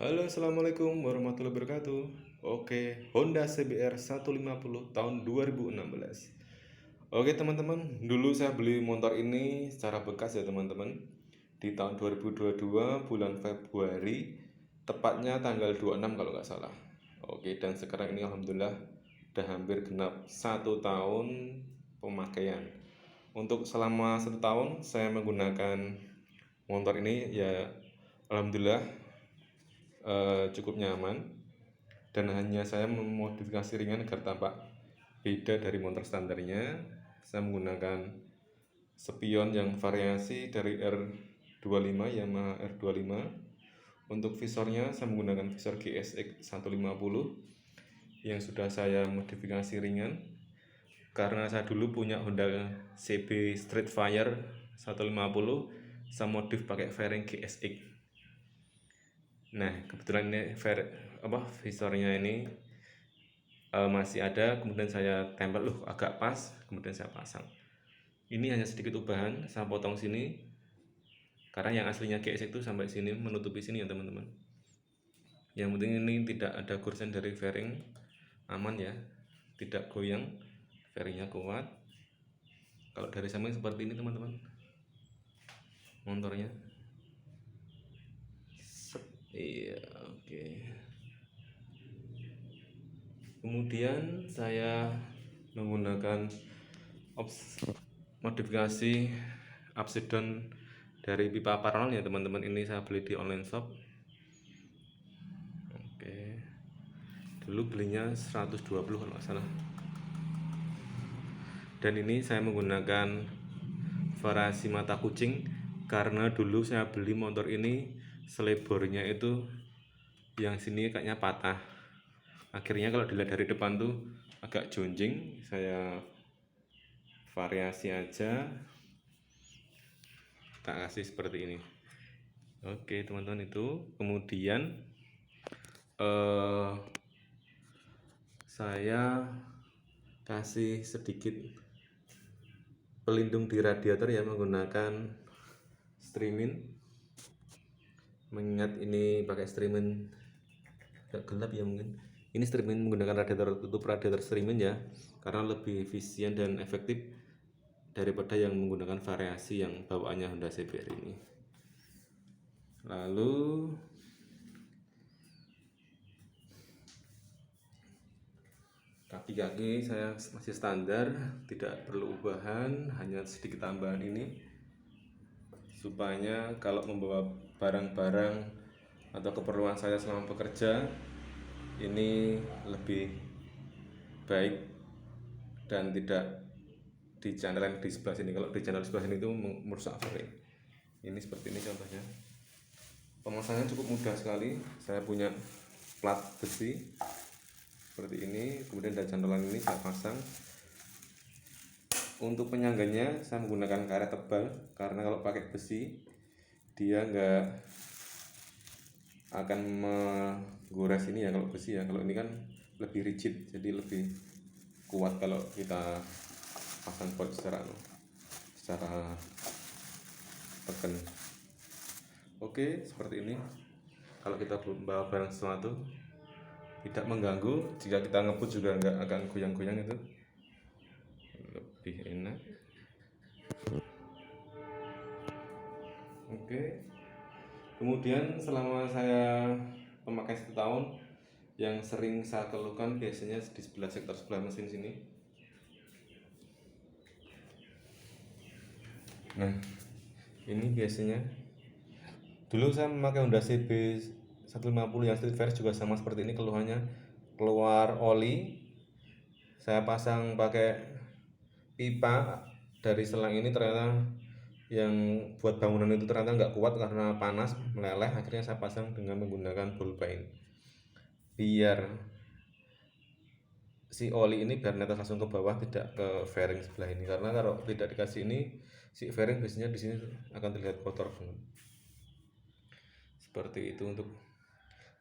Halo, assalamualaikum warahmatullahi wabarakatuh. Oke, Honda CBR 150 tahun 2016. Oke teman-teman, dulu saya beli motor ini secara bekas ya teman-teman, di tahun 2022 bulan Februari, tepatnya tanggal 26 kalau nggak salah. Oke, dan sekarang ini alhamdulillah udah hampir genap 1 tahun pemakaian. Untuk selama 1 tahun saya menggunakan motor ini ya, alhamdulillah cukup nyaman, dan hanya saya memodifikasi ringan agar tampak beda dari motor standarnya. Saya menggunakan spion yang variasi dari R25, Yamaha R25. Untuk visornya saya menggunakan visor GSX 150 yang sudah saya modifikasi ringan, karena saya dulu punya Honda CB Streetfire 150, saya modif pakai fairing GSX. Nah, kebetulan ini visornya ini masih ada, kemudian saya tempel, agak pas, kemudian saya pasang. Ini hanya sedikit ubahan, saya potong sini, karena yang aslinya GS itu sampai sini, menutupi sini ya teman-teman. Yang penting ini tidak ada gorden dari fairing, aman ya, tidak goyang, fairingnya kuat. Kalau dari samping seperti ini teman-teman, motornya. Iya, oke. Kemudian saya menggunakan modifikasi upside down dari pipa paralel ya teman-teman. Ini saya beli di online shop. Oke, dulu belinya 120 kalau nggak salah. Dan ini saya menggunakan variasi mata kucing, karena dulu saya beli motor ini selebornya itu yang sini kayaknya patah. Akhirnya kalau dilihat dari depan tuh agak jonjing, saya variasi aja, tak kasih seperti ini. Oke teman-teman, itu kemudian saya kasih sedikit pelindung di radiator ya, menggunakan streamin, mengingat ini pakai streamin agak gelap ya, mungkin ini streamin menggunakan radiator tutup, radiator streamin ya, karena lebih efisien dan efektif daripada yang menggunakan variasi yang bawaannya Honda CBR ini. Lalu kaki-kaki saya masih standar, tidak perlu ubahan, hanya sedikit tambahan ini supaya kalau membawa barang-barang atau keperluan saya selama bekerja ini lebih baik dan tidak di channel di sebelah sini. Kalau di channel sebelah sini itu merusak fairing. Ini seperti ini contohnya. Pemasangan cukup mudah sekali. Saya punya plat besi seperti ini, kemudian dari cantolan ini saya pasang. Untuk penyangganya saya menggunakan karet tebal, karena kalau pakai besi dia nggak akan menggores ini ya kalau besi ya. Kalau ini kan lebih rigid, jadi lebih kuat kalau kita pasang pot secara tekan. Oke, seperti ini. Kalau kita bawa barang sesuatu tidak mengganggu, jika kita ngebut juga nggak akan goyang-goyang, itu lebih enak. Oke, kemudian selama saya memakai 1 tahun, yang sering saya keluhkan biasanya di sebelah sektor sebelah mesin sini. Nah, ini biasanya dulu saya memakai Honda CB 150 yang street versi juga sama seperti ini keluhannya, keluar oli. Saya pasang pakai pipa dari selang ini, ternyata yang buat bangunan itu ternyata nggak kuat karena panas meleleh. Akhirnya saya pasang dengan menggunakan ball paint, biar si oli ini biar netes langsung ke bawah, tidak ke fairing sebelah ini. Karena kalau tidak dikasih ini, si fairing biasanya di sini akan terlihat kotor banget. Seperti itu untuk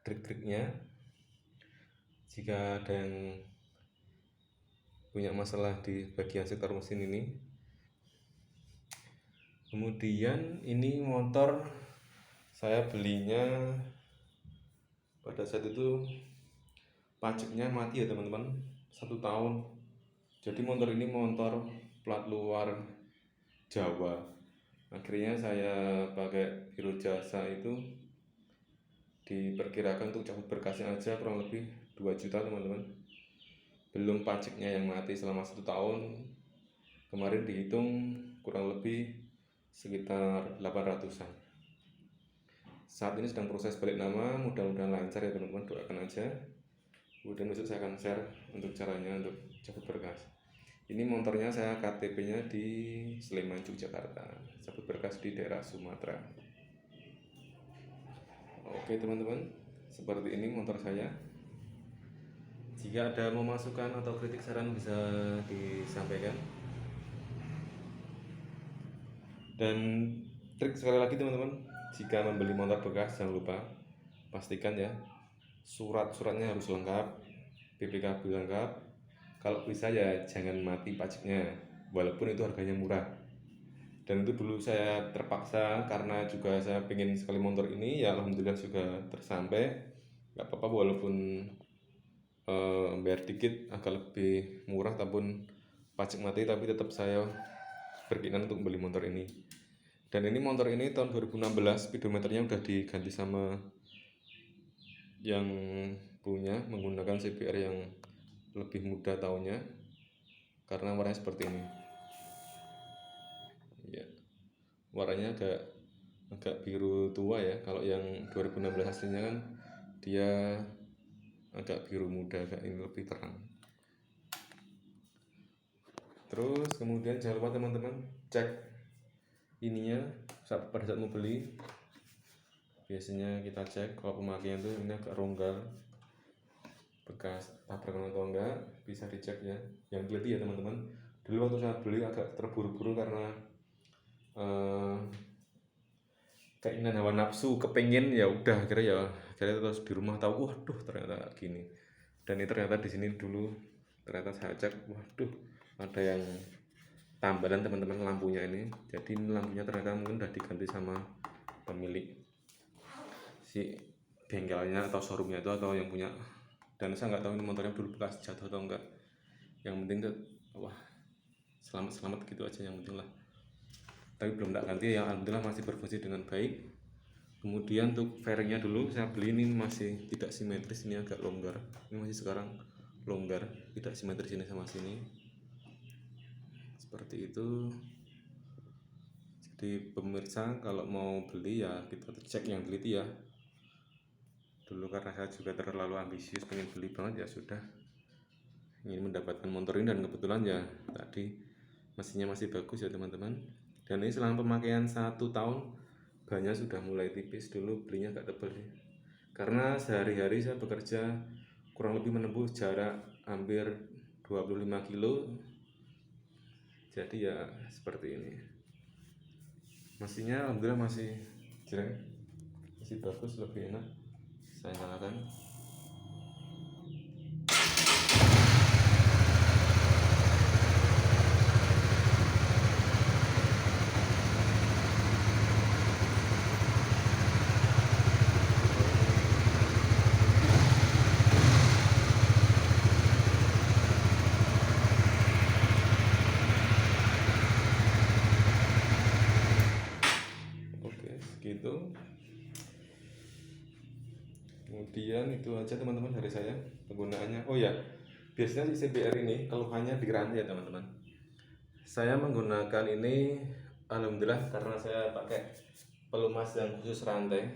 trik-triknya. Jika ada yang punya masalah di bagian sektor mesin ini. Kemudian ini motor saya belinya pada saat itu pajaknya mati ya teman-teman, 1 tahun. Jadi motor ini motor plat luar Jawa. Akhirnya saya pakai biro jasa itu diperkirakan untuk cabut berkasnya aja kurang lebih 2 juta teman-teman. Belum pajaknya yang mati selama 1 tahun. Kemarin dihitung kurang lebih sekitar 800-an. Saat ini sedang proses balik nama, mudah-mudahan lancar ya teman-teman, doakan aja. Kemudian besok saya akan share untuk caranya untuk cabut berkas. Ini motornya saya KTP-nya di Sleman, Yogyakarta. Cabut berkas di daerah Sumatera. Oke teman-teman, seperti ini motor saya. Jika ada mau masukan atau kritik saran bisa disampaikan. Dan trik sekali lagi teman-teman, jika membeli motor bekas jangan lupa pastikan ya surat-suratnya harus lengkap, BPKB lengkap. Kalau bisa ya jangan mati pajaknya, walaupun itu harganya murah. Dan itu dulu saya terpaksa karena juga saya pengen sekali motor ini, ya alhamdulillah juga tersampai. Gak apa-apa walaupun bayar dikit agak lebih murah ataupun pajak mati, tapi tetap saya berkeinginan untuk beli motor ini. Dan ini motor ini tahun 2016, speedometernya udah diganti sama yang punya, menggunakan CBR yang lebih muda tahunnya, karena warnanya seperti ini ya, warnanya agak biru tua ya. Kalau yang 2016 aslinya kan dia agak biru muda, agak ini lebih terang. Terus kemudian jangan lupa teman-teman cek ininya pada saat mau beli. Biasanya kita cek kalau pemakaian itu ini agak ronggar, bekas tabrakan atau enggak, bisa dicek ya, yang teliti ya teman-teman. Dulu waktu saya beli agak terburu-buru karena keinginan hawa nafsu, kepengen ya udah akhirnya terus di rumah tahu waduh ternyata gini. Dan ini ternyata di sini dulu ternyata saya cek, waduh ada yang tambalan teman-teman lampunya ini. Jadi ini lampunya ternyata mungkin udah diganti sama pemilik si bengkelnya atau showroomnya itu, atau yang punya. Dan saya nggak tahu ini motornya dulu bekas jatuh atau enggak. Yang penting tuh wah selamat gitu aja yang penting lah. Tapi belum tak ganti ya, alhamdulillah masih berfungsi dengan baik. Kemudian untuk fairingnya dulu saya beli ini masih tidak simetris, ini agak longgar. Ini masih sekarang longgar, tidak simetris ini sama sini. Seperti itu. Jadi pemirsa kalau mau beli ya kita cek yang teliti ya. Dulu karena saya juga terlalu ambisius pengen beli banget, ya sudah ingin mendapatkan motor ini, dan kebetulan ya tadi mesinnya masih bagus ya teman-teman. Dan ini selama pemakaian 1 tahun bannya sudah mulai tipis. Dulu belinya agak tebal sih, karena sehari-hari saya bekerja kurang lebih menempuh jarak hampir 25 kilo. Jadi ya seperti ini. Mesinnya alhamdulillah masih jreng, masih bagus, lebih enak. Saya nyalakan. Oke, segitu. Kemudian itu aja teman-teman dari saya penggunaannya. Oh ya, biasanya di CBR ini keluhannya di rantai ya teman-teman. Saya menggunakan ini alhamdulillah karena saya pakai pelumas yang khusus rantai.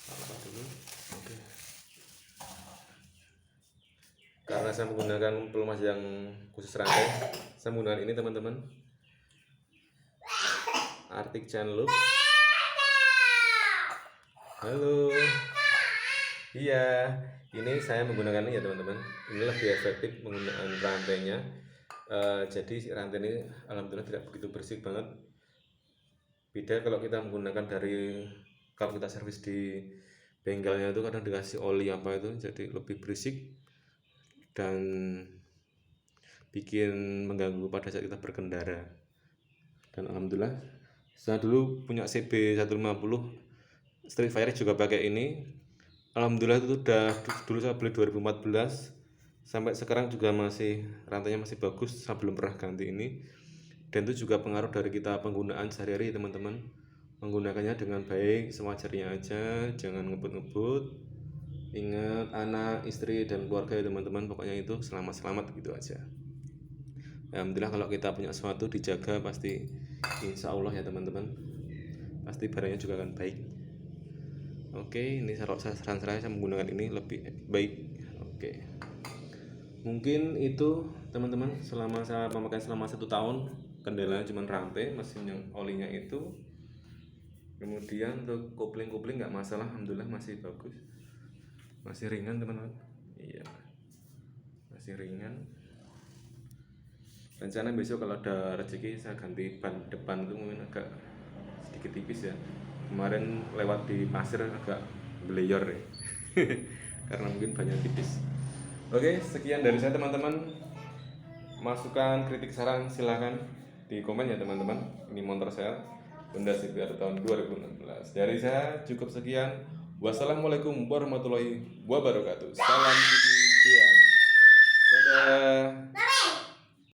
Apa dulu? Oke. Karena saya menggunakan pelumas yang khusus rantai, saya menggunakan ini teman-teman, Arctic Chain Loop. Halo. Iya, ini saya menggunakan ini ya teman-teman. Ini lebih efektif menggunakan rantainya. Jadi rantai ini alhamdulillah tidak begitu bersih banget. Beda kalau kita menggunakan kalau kita servis di bengkelnya itu kadang dikasih oli apa itu, jadi lebih berisik dan bikin mengganggu pada saat kita berkendara. Dan alhamdulillah saya dulu punya CB 150 Street Fighter juga pakai ini. Alhamdulillah itu udah dulu saya beli 2014 sampai sekarang juga masih rantainya masih bagus, saya belum pernah ganti ini. Dan itu juga pengaruh dari kita penggunaan sehari-hari teman-teman, menggunakannya dengan baik sewajarnya aja, jangan ngebut-ngebut. Ingat anak, istri, dan keluarga ya teman-teman, pokoknya itu selamat-selamat gitu aja. Alhamdulillah kalau kita punya sesuatu dijaga pasti insya Allah ya teman-teman, pasti barangnya juga akan baik. Oke, ini saran saya menggunakan ini lebih baik. Oke, mungkin itu teman-teman selama saya memakai selama 1 tahun. Kendalanya cuma rantai, mesin yang olinya itu. Kemudian untuk kopling nggak masalah, alhamdulillah masih bagus, masih ringan teman-teman. Iya, masih ringan. Rencana besok kalau ada rezeki saya ganti ban depan itu mungkin agak sedikit tipis ya. Kemarin lewat di pasir agak beleyor ya. Karena mungkin banyak tipis. Oke, sekian dari saya teman-teman. Masukan, kritik, saran silahkan di komen ya teman-teman. Ini motor saya Honda CBR tahun 2016. Dari saya cukup sekian. Wassalamualaikum warahmatullahi wabarakatuh. Salam sekian. Dadah.